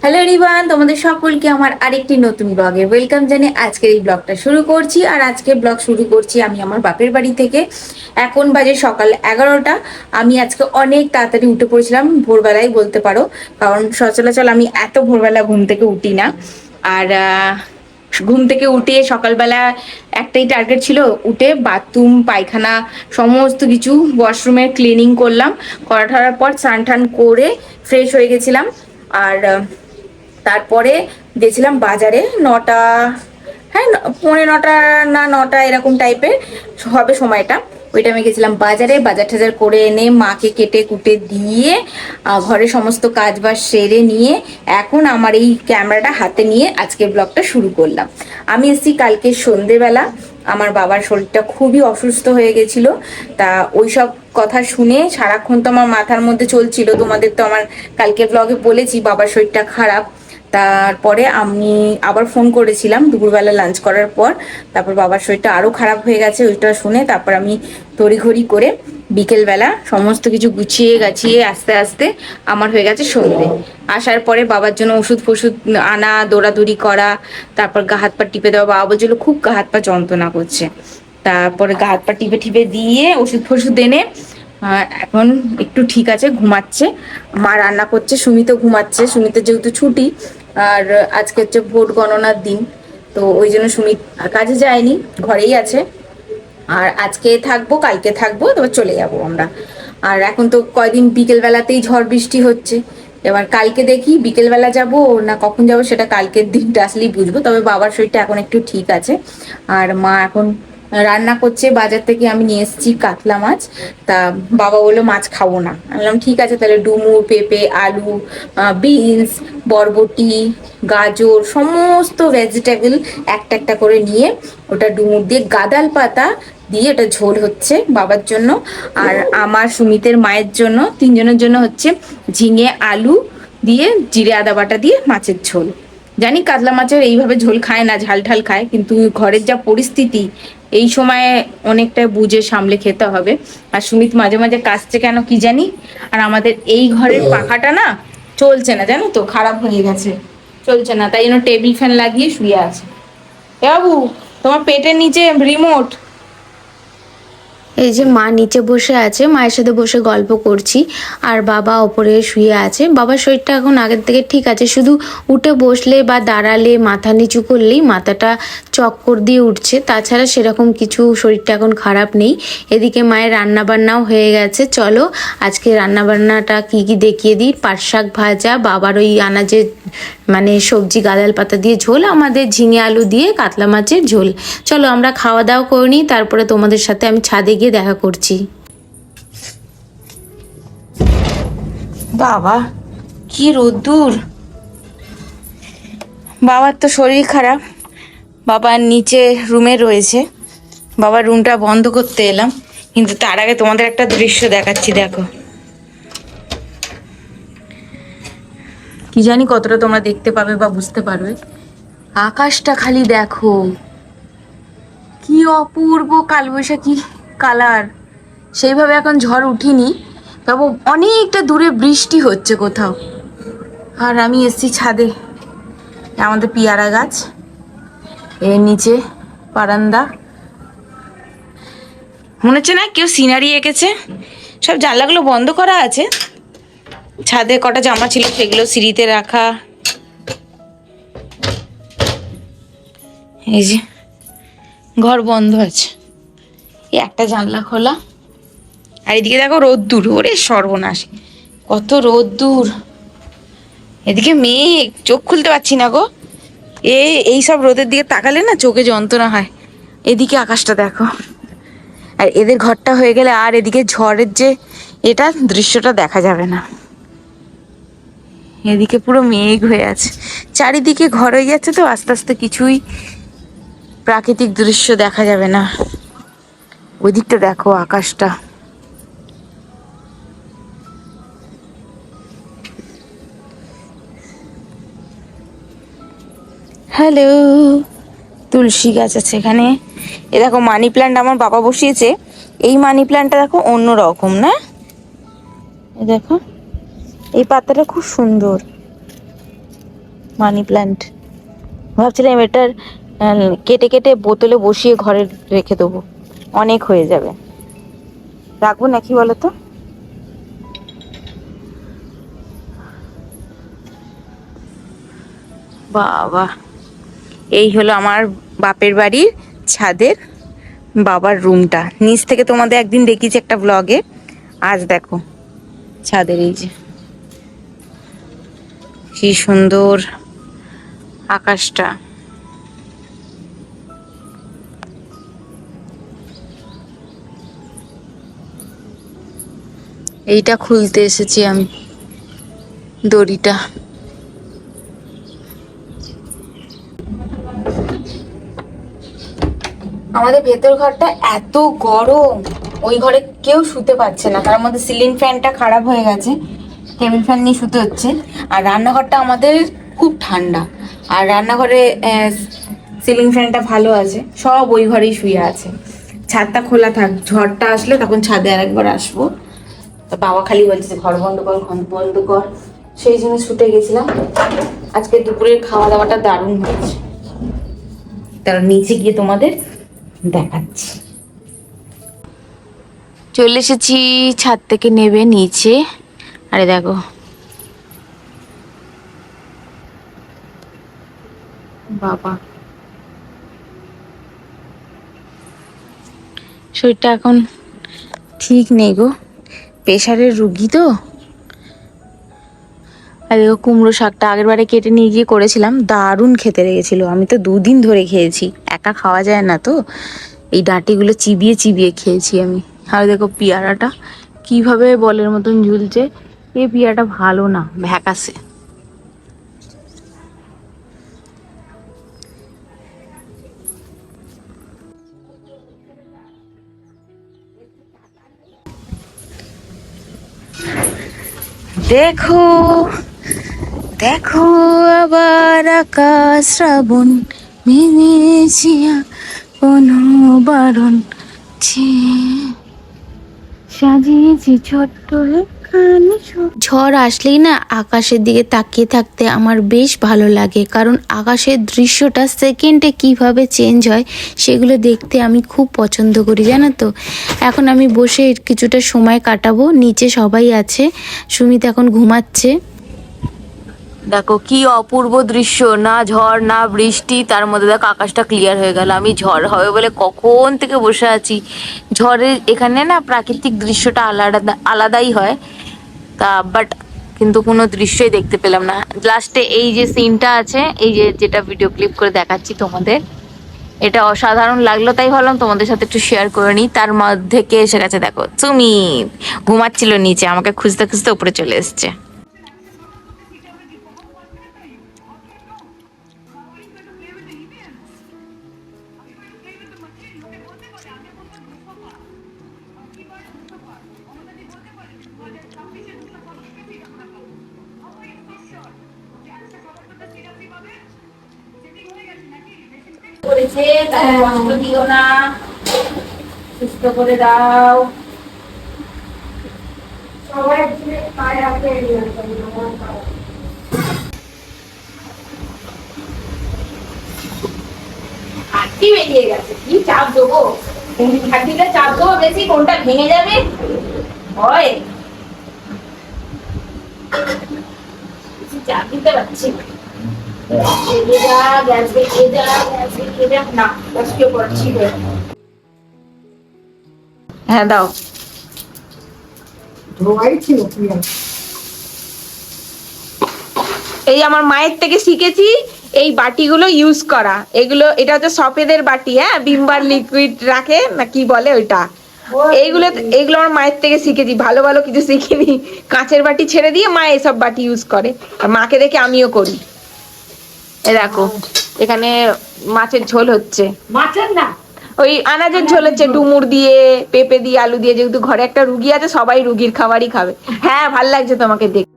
Hello everyone, তোমাদের সকলকে আমার আরেকটি নতুন ব্লগে ওয়েলকাম জানিয়ে আজকের এই ব্লগটা শুরু করছি। আর আজকের ব্লগ শুরু করছি আমি আমার বাপের বাড়ি থেকে। এখন বাজে সকাল 11টা। আমি আজকে অনেক তাড়াতাড়ি উঠে পড়েছিলাম, ভোরবেলায় বলতে পারো, কারণ সচরাচর আমি এত ভোরবেলা ঘুম থেকে উঠি না। আর ঘুম থেকে উঠে সকালবেলা একটাই টার্গেট ছিল, উঠে বাথরুম পায়খানা সমস্ত কিছু ওয়াশরুমের ক্লিনিং করলাম। করার পর স্নান টান করে ফ্রেশ হয়ে গেছিলাম। আর তারপরে গেছিলাম বাজারে 9টা, হ্যাঁ 9:45 না 9টা এরকম টাইপের হবে সময়টা। ওই টাইমে গেছিলাম বাজারে, বাজার টাজার করে এনে মাকে কেটে কুটে দিয়ে ঘরে সমস্ত কাজ বাজ সেরে নিয়ে এখন আমার এই ক্যামেরাটা হাতে নিয়ে আজকের ব্লগটা শুরু করলাম। আমি এসেছি কালকে সন্ধেবেলা। আমার বাবার শরীরটা খুবই অসুস্থ হয়ে গেছিল। তা ওইসব কথা শুনে সারাক্ষণ তো আমার মাথার মধ্যে চলছিল, তোমাদের তো আমার কালকে ব্লগে বলেছি বাবার শরীরটা খারাপ। তারপরে আমি আবার ফোন করেছিলাম দুপুরবেলা লাঞ্চ করার পর। তারপর বাবার শরীরটা আরো খারাপ হয়ে গেছে, ওইটা শুনে তারপর আমি তড়িঘড়ি করে বিকেলবেলা সমস্ত কিছু গুছিয়ে গাছিয়ে আস্তে আস্তে আমার হয়ে গেছে সন্ধে। আসার পরে বাবার জন্য ওষুধ ফষুধ আনা, দৌড়াদৌড়ি করা, তারপর গা হাত পা টিপে দেওয়া। বাবা বলছিল খুব গা হাত পা যন্ত্রণা করছে। তারপরে গা হাত পা টিপে টিপে দিয়ে ওষুধ ফষুধ এনে এখন একটু ঠিক আছে, ঘুমাচ্ছে। মা রান্না করছে, সুমিতও ঘুমাচ্ছে। সুমিতের যেহেতু ছুটি, আর আজকে হচ্ছে ভোট গণনার দিন, তো ওই জন্য সুমিত কাজে যায়নি, ঘরেই আছে। আর আজকে থাকবো, কালকে থাকবো, তারপর চলে যাবো আমরা। আর এখন তো কয়দিন বিকেল বেলাতেই ঝড় বৃষ্টি হচ্ছে। এবার কালকে দেখি বিকেলবেলা যাব না কখন যাব, সেটা কালকের দিনটা আসলেই বুঝবো। তবে বাবার শরীরটা এখন একটু ঠিক আছে। আর মা এখন রান্না করছে। বাজার থেকে আমি নিয়ে এসেছি কাতলা মাছ। তা বাবা বললো মাছ খাবো না। আমি বললাম ঠিক আছে, তাহলে ডুমুর, পেঁপে, আলু, বিনস, বরবটি, গাজর সমস্ত ভেজিটেবল একটা একটা করে নিয়ে ওটা ডুমুর দিয়ে গাদাল পাতা দিয়ে ওটা ঝোল হচ্ছে বাবার জন্য। আর আমার সুমিতের মায়ের জন্য, তিনজনের জন্য হচ্ছে ঝিঙে আলু দিয়ে জিরে আদা বাটা দিয়ে মাছের ঝোল। জানি কাতলা মাছের এইভাবে ঝোল খায় না, ঝাল ঝাল খায়, কিন্তু ঘরের যা পরিস্থিতি এই সময় অনেকটা বুঝে সামলে খেতে হবে। আর সুমিত মাঝে মাঝে কাশছে কেন কি জানি। আর আমাদের এই ঘরের পাখাটা না চলছে না, জানো তো, খারাপ হয়ে গেছে, চলছে না। তাই জন্য টেবিল ফ্যান লাগিয়ে শুয়ে আছে। এ বাবু, তোমার পেটের নিচে রিমোট। এই যে মা নিচে বসে আছে, মায়ের সাথে বসে গল্প করছি, আর বাবা ওপরে শুয়ে আছে। বাবার শরীরটা এখন আগের থেকে ঠিক আছে, শুধু উঠে বসলে বা দাঁড়ালে মাথা নিচু করলেই মাথাটা চক্কর দিয়ে উঠছে, তাছাড়া সেরকম কিছু শরীরটা এখন খারাপ নেই। এদিকে মায়ের রান্নাবান্নাও হয়ে গেছে। চলো আজকে রান্নাবান্নাটা কি কি দেখিয়ে দিই। পাট শাক ভাজা, বাবার ওই আনাজে মানে সবজি গাদাল পাতা দিয়ে ঝোল, আমাদের ঝিঙে আলু দিয়ে কাতলা মাছের ঝোল। চলো আমরা খাওয়া দাওয়া করে নিই, তারপরে তোমাদের সাথে আমি ছাদে গিয়ে দেখা করছি। বাবা কি রোদ্দুর! বাবার তো শরীর খারাপ, বাবা নিচে রুমে রয়েছে। বাবার রুমটা বন্ধ করতে এলাম, কিন্তু তার আগে তোমাদের একটা দৃশ্য দেখাচ্ছি, দেখো। কি জানি কতটা তোমরা দেখতে পাবে বা বুঝতে পারবে। আকাশটা খালি দেখো, কি অপূর্ব কালবৈশাখী কালার। সেইভাবে এখন ঝড় উঠিনি, তবে অনেকটা দূরে বৃষ্টি হচ্ছে কোথাও। আর আমি এসছি ছাদে, আমাদের পিয়ারা গাছ, এর নিচে বারান্দা। মনে হচ্ছে না কেউ সিনারি এঁকেছে। সব জানলাগুলো বন্ধ করা আছে। ছাদে কটা জামা ছিল সেগুলো সিঁড়িতে রাখা। এই যে ঘর বন্ধ আছে, এই একটা জানলা খোলা। আর এদিকে দেখো রোদ্দুর, ওরে সর্বনাশ, কত রোদ্দুর। এদিকে মেঘ, চোখ খুলতে পারছি না গো। এই সব রোদের দিকে তাকালে না চোখে যন্ত্রণা হয়। এদিকে আকাশটা দেখো। আর এদের ঘরটা হয়ে গেলে আর এদিকে ঝড়ের যে এটা দৃশ্যটা দেখা যাবে না। এদিকে পুরো মেঘ হয়ে আছে, চারিদিকে ঘর হয়ে যাচ্ছে, তো আস্তে আস্তে কিছুই প্রাকৃতিক দৃশ্য দেখা যাবে না। ওই দিকটা দেখো আকাশটা। হ্যালো, তুলসী গাছ আছে এখানে। এ দেখো মানি প্ল্যান্ট আমার বাবা বসিয়েছে। এই মানি প্ল্যান্টটা দেখো অন্য রকম না, এ দেখো এই পাতাটা খুব সুন্দর। Money plant. ভাবছিলাম এটার কেটে কেটে বোতলে বসিয়ে ঘরে রেখে দেবো, অনেক হয়ে যাবে। রাখবো নাকি বলো তো? বাবা, এই হলো আমার বাপের বাড়ির ছাদের বাবার রুমটা। নিচ থেকে তোমাদের একদিন দেখিয়েছি একটা ব্লগে। আজ দেখো ছাদের এই যে কি সুন্দর আকাশটা। এইটা খুলতে এসেছি আমি, দড়িটা। আমাদের ভেতর ঘরটা এত গরম, ওই ঘরে কেউ শুতে পারছে না, তার মধ্যে সিলিং ফ্যানটা খারাপ হয়ে গেছে, টেবিল ফ্যান নিয়ে শুতে হচ্ছে। আর রান্নাঘরটা আমাদের খুব ঠান্ডা, আর রান্নাঘরে সিলিং ফ্যানটা ভালো আছে, সব ওই ঘরেই শুয়ে আছে। ছাদটা খোলা থাক, ঝড়টা আসলে তখন ছাদে আরেকবার আসবো। তো বাবা খালি বলছে যে ঘর বন্ধ কর, ঘর বন্ধ কর, সেই জন্য ছুটে গেছিলাম। আজকে দুপুরের খাওয়া দাওয়াটা দারুণ হয়েছে, তার নিচে গিয়ে তোমাদের দেখাচ্ছি। চলে এসেছি ছাদ থেকে নেবে নিচে। আরে দেখো বাবা, শরীরটা এখন ঠিক নেই গো, প্রেশারের রুগী তো। আর দেখো কুমড়ো শাকটা আগের বারে কেটে নিয়ে গিয়ে করেছিলাম, দারুণ খেতে লেগেছিল। আমি তো 2 দিন ধরে খেয়েছি, একা খাওয়া যায় না তো, এই ডাঁটিগুলো চিবিয়ে চিবিয়ে খেয়েছি আমি। আর দেখো পেয়ারাটা কিভাবে বলের মতন ঝুলছে, এই পেয়ারাটা ভালো না, ভ্যাকাসে। দেখো দেখো আবার আকাশ শ্রাবণ মেনেছি, কোনো বারণ সাজিয়েছি ছোট্ট একখানি। ঝড় আসলেই না আকাশের দিকে তাকিয়ে থাকতে আমার বেশ ভালো লাগে, কারণ আকাশের দৃশ্যটা সেকেন্ডে কিভাবে চেঞ্জ হয় সেগুলো দেখতে আমি খুব পছন্দ করি, জানো তো। এখন আমি বসে কিছুটা সময় কাটাবো, নিচে সবাই আছে, সুমিত এখন ঘুমাচ্ছে। দেখো কি অপূর্ব দৃশ্য, না ঝড় না বৃষ্টি, তার মধ্যে দেখো আকাশটা ক্লিয়ার হয়ে গেল। আমি ঝড় হবে বলে কখন থেকে বসে আছি। ঝড়ের এখানে না প্রাকৃতিক দৃশ্যটা আলাদা আলাদাই হয়, তা বাট কিন্তু কোনো দৃশ্যই দেখতে পেলাম না। লাস্টে এই যে সিনটা আছে, এই যে যেটা ভিডিও ক্লিপ করে দেখাচ্ছি তোমাদের, এটা অসাধারণ লাগলো, তাই ভাবলাম তোমাদের সাথে একটু শেয়ার করে নিই। তার মধ্যে কে এসে গেছে দেখো, তুমি ঘুমাচ্ছিল নিচে, আমাকে খুঁজতে খুঁজতে উপরে চলে এসছে। করেছে, তাই কষ্ট দিও না, সুস্থ করে দাও। সবাই পায়ে হাতে হাঁটি বেরিয়ে গেছে, কি চাপ দেবো, হাঁটিটা চাপ দেবো বেশি, কোনটা ভেঙে যাবে হয়, বেশি চাপ দিতে পারছি না। এগিয়ে যা, গ্যাস দেখিয়ে যা, গ্যাস দেখিয়ে যা, না কষ্ট করছি। হ্যাঁ দাও। এই আমার মায়ের থেকে শিখেছি এই বাটিগুলো ইউজ করা। এগুলো, এটা হচ্ছে সফেদের বাটি, হ্যাঁ, ভিমবার লিকুইড রাখে না কি বলে ওইটা। এইগুলো এইগুলো আমার মায়ের থেকে শিখেছি, ভালো ভালো কিছু শিখিনি। কাঁচের বাটি ছেড়ে দিয়ে মা এসব বাটি ইউজ করে, আর মাকে দেখে আমিও করি। এ দেখো এখানে মাছের ঝোল হচ্ছে, মাছের না ওই আনাজের ঝোল হচ্ছে, ডুমুর দিয়ে, পেঁপে দিয়ে, আলু দিয়ে, যেহেতু ঘরে একটা রুগী আছে, সবাই রুগীর খাবারই খাবে। হ্যাঁ ভাল লাগছে তোমাকে দেখে।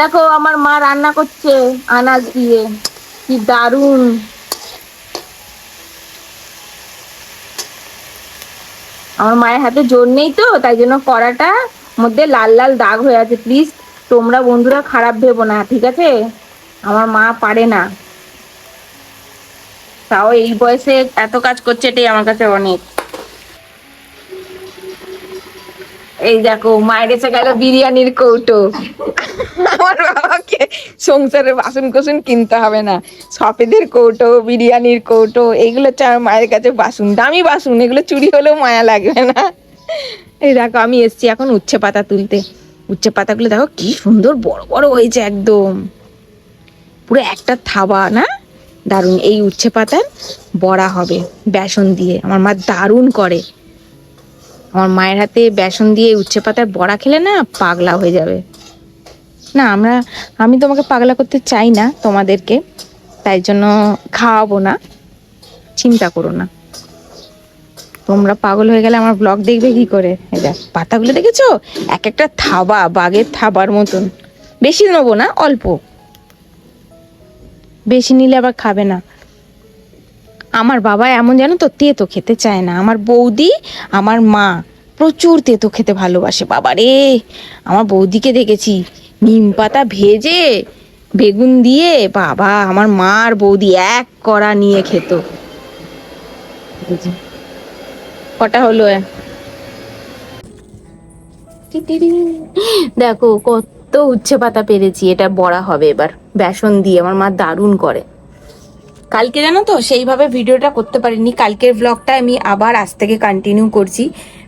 দেখো আমার মা রান্না করছে আনাজ দিয়ে, কি দারুন। আমার মায়ের হাতে জোর নেই তো, তাই জন্য কড়াটা মধ্যে লাল লাল দাগ হয়ে আছে। প্লিজ তোমরা বন্ধুরা খারাপ ভেবো না, ঠিক আছে? আমার মা পারে না, তাও এই বয়সে এত কাজ করছে, এটাই আমার কাছে অনেক। এই দেখো মায়ের এসে গেল বিরিয়ানির কৌটো। আমার বাবাকে সংসারের বাসন কোসন কিনতে হবে না, সফেদের কৌটো, বিরিয়ানির কৌটো, এগুলো হচ্ছে আমার মায়ের কাছে বাসন, দামি বাসন, এগুলো চুরি হলেও মায়া লাগবে না। এই দেখো আমি এসছি এখন উচ্ছে পাতা তুলতে। উচ্ছে পাতাগুলো দেখো কি সুন্দর বড় বড় হয়েছে, একদম পুরো একটা থাবা না, দারুণ। এই উচ্ছে পাতার বড়া হবে বেসন দিয়ে, আমার মা দারুণ করে। আমার মায়ের হাতে বেসন দিয়ে উচ্ছে পাতার বড়া খেলে না পাগলা হয়ে যাবে। না আমি তোমাকে পাগলা করতে চাই না তোমাদেরকে, তাই জন্য খাওয়াবো না, চিন্তা করো না। তোমরা পাগল হয়ে গেলে আমার ব্লগ দেখবে কি করে? এই দেখ পাতাগুলো দেখেছো, এক একটা থাবা, বাঘের থাবার মতন। বেশি নেবো না, অল্প, বেশি নিলে আবার খাবে না। আমার বাবা এমন জানো তো, তেতো খেতে চায় না। আমার বৌদি, আমার মা প্রচুর তেতো খেতে ভালোবাসে। বাবা রে, আমার বৌদিকে দেখেছি নিম পাতা ভেজে বেগুন দিয়ে, বাবা আমার মা আর বৌদি এক কড়া নিয়ে খেত। কটা হলো? দেখো কত উচ্ছে পাতা পেরেছি, এটা বড়া হবে এবার বেসন দিয়ে, আমার মা দারুণ করে। কালকে জানো তো সেইভাবে ভিডিওটা করতে পারিনি, কালকের ব্লগটা আমি আবার আজ থেকে কন্টিনিউ করছি।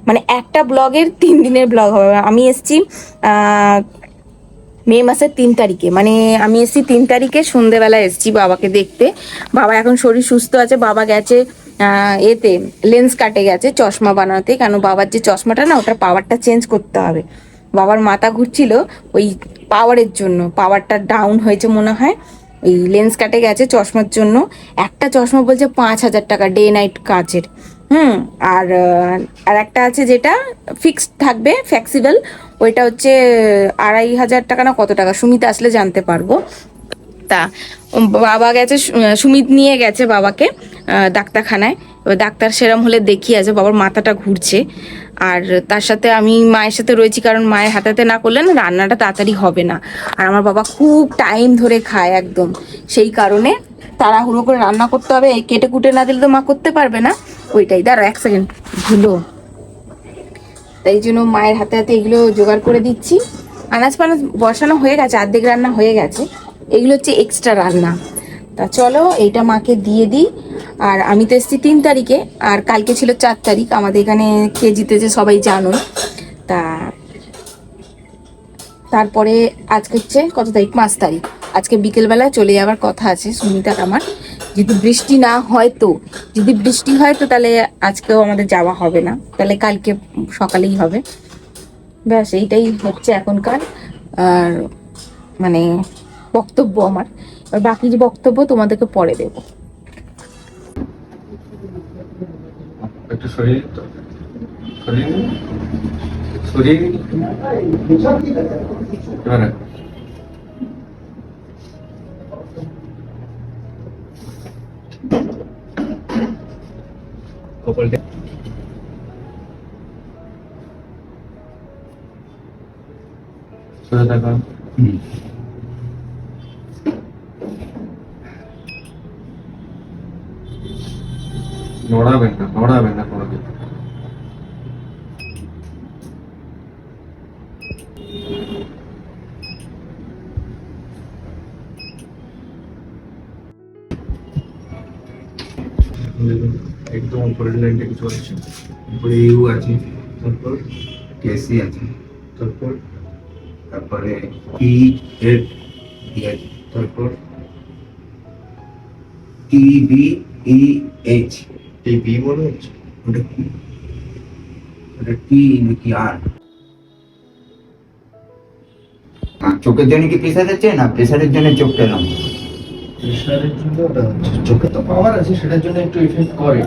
মানে একটা ব্লগের 3 দিনের ব্লগ হবে। আমি এসছি মে মাসের 3 তারিখে, মানে আমি এসছি 3 তারিখে সন্ধেবেলা এসছি বাবাকে দেখতে। বাবা এখন শরীর সুস্থ আছে, বাবা গেছে এতে লেন্স কাটে গেছে, চশমা বানাতে, কেন বাবার যে চশমাটা না ওটার পাওয়ারটা চেঞ্জ করতে হবে। বাবার মাথা ঘুরছিল ওই পাওয়ারের জন্য, পাওয়ারটা ডাউন হয়েছে মনে হয়, এই লেন্স কাটে গেছে চশমার জন্য। একটা চশমা বলছে 5,000 টাকা, ডে নাইট কাচের। আর আর একটা আছে যেটা ফিক্সড থাকবে, ফ্লেক্সিবল, ওইটা হচ্ছে 2,500 টাকা না কত টাকা, সুমিত আসলে জানতে পারবো। তা বাবা গেছে, সুমিত নিয়ে গেছে বাবাকে ডাক্তারখানায়। এবার ডাক্তার সেরম হলে দেখিয়ে আছে, বাবার মাথাটা ঘুরছে। আর তার সাথে আমি মায়ের সাথে রয়েছি, কারণ মায়ের হাতাতে না করলে না রান্নাটা তাড়াতাড়ি হবে না। আর আমার বাবা খুব টাইম ধরে খায় একদম, সেই কারণে তাড়াহুড়ো করে রান্না করতে হবে। এই কেটে কুটে না দিলে তো মা করতে পারবে না। ওইটাই, দাঁড়া 1 সেকেন্ড, ধুলো, তাই জন্য মায়ের হাতে হাতে এগুলো জোগাড় করে দিচ্ছি। আনাজ পানাজ বসানো হয়ে গেছে, অর্ধেক রান্না হয়ে গেছে, এগুলো হচ্ছে এক্সট্রা রান্না। তা চলো এইটা মাকে দিয়ে দিই। আর আমি তো এসেছি 3 তারিখে, আর কালকে ছিল 4 তারিখ, আমাদের এখানে কেজিতে যে সবাই জানোই। তা তারপরে আজকে হচ্ছে কত তারিখ, 5 তারিখ। আজকে বিকেলবেলা চলে যাওয়ার কথা আছে সুমিতার আমার, যদি বৃষ্টি না হয় তো। যদি বৃষ্টি হয় তো তাহলে আজকেও আমাদের যাওয়া হবে না, তাহলে কালকে সকালেই হবে। ব্যাস এইটাই হচ্ছে এখনকার আর মানে বক্তব্য আমার। আর বাকি যে বক্তব্য তোমাদেরকে পরে দেবো। একটু শরীর শরীর শরীর এবারে কপালটা সোজা থাকা। নড়াবেন না কোনোদিন। একদম উপরের লাইনটা কিছু আছে, উপরে ইউ আছে, তারপর কেসি আছে, তারপরে ই এর আছে, তারপর টি বি ই এইচ। এই বি মনে হচ্ছে ওটা কি, ওটা টি নাকি আর? চোখের জন্য কি প্রেসার হচ্ছে না প্রেসারের জন্য চোখ পেলাম? প্রেশারের জন্য ওটা হচ্ছে, চোখে তো পাওয়ার আছে সেটার জন্য একটু ইফেক্ট করে,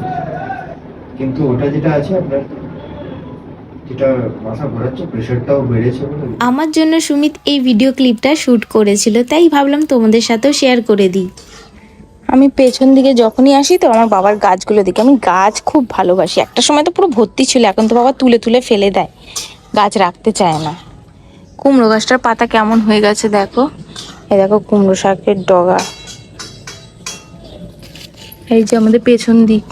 কিন্তু ওটা যেটা আছে আপনার যেটা মাথা ঘোরাচ্ছে, প্রেশারটাও বেড়েছে বলে। আমার জন্য সুমিত এই ভিডিও ক্লিপটা শ্যুট করেছিল, তাই ভাবলাম তোমাদের সাথেও শেয়ার করে দিই। আমি পেছন দিকে যখনই আসি তো আমার বাবার গাছগুলো দেখি। আমি গাছ খুব ভালোবাসি, একটা সময় তো পুরো ভর্তি ছিল, এখন তো বাবা তুলে তুলে ফেলে দেয়, গাছ রাখতে চায় না। কুমড়ো গাছটার পাতা কেমন হয়ে গেছে দেখো, এই দেখো কুমড়ো শাকের ডগা। এই যে আমাদের পেছন দিক,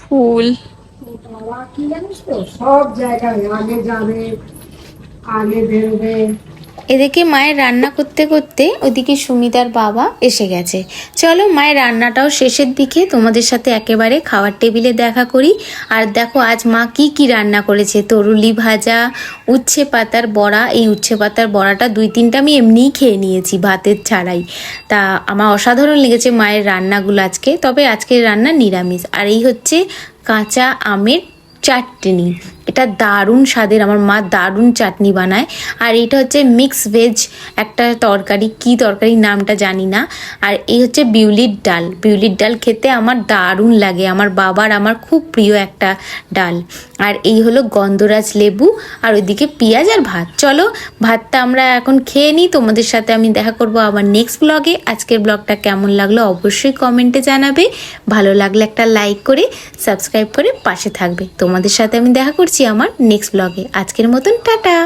ফুল। কি জানিস তো, সব জায়গায় আগে যাবে, আগে বেরোবে। এদিকে মায়ের রান্না করতে করতে ওদিকে সুমিতার বাবা এসে গেছে। চলো মায়ের রান্নাটাও শেষের দিকে, তোমাদের সাথে একেবারে খাওয়ার টেবিলে দেখা করি। আর দেখো আজ মা কি কি রান্না করেছে, তরুলি ভাজা, উচ্ছে পাতার বড়া। এই উচ্ছে পাতার বড়াটা 2-3টা আমি এমনিই খেয়ে নিয়েছি ভাতের ছাড়াই। তা আমার অসাধারণ লেগেছে মায়ের রান্নাগুলো আজকে। তবে আজকের রান্না নিরামিষ। আর এই হচ্ছে কাঁচা আমের চাটনি, এটা দারুণ স্বাদের, আমার মা দারুণ চাটনি বানায়। আর এটা হচ্ছে মিক্স ভেজ একটা তরকারি, কি তরকারি নামটা জানি না। আর এই হচ্ছে বিউলির ডাল। বিউলির ডাল খেতে আমার দারুণ লাগে, আমার বাবার আমার খুব প্রিয় একটা ডাল। আর এই হলো গন্ধরাজ লেবু, আর ওইদিকে পেঁয়াজ আর ভাত। চলো ভাতটা আমরা এখন খেয়ে নিই, তোমাদের সাথে আমি দেখা করব আবার নেক্সট ব্লগে। আজকের ব্লগটা কেমন লাগলো অবশ্যই কমেন্টে জানাবে, ভালো লাগলে একটা লাইক করে সাবস্ক্রাইব করে পাশে থাকবে। তোমাদের সাথে আমি দেখা করছি আমার নেক্সট ব্লগে। আজকের মতন টাটা।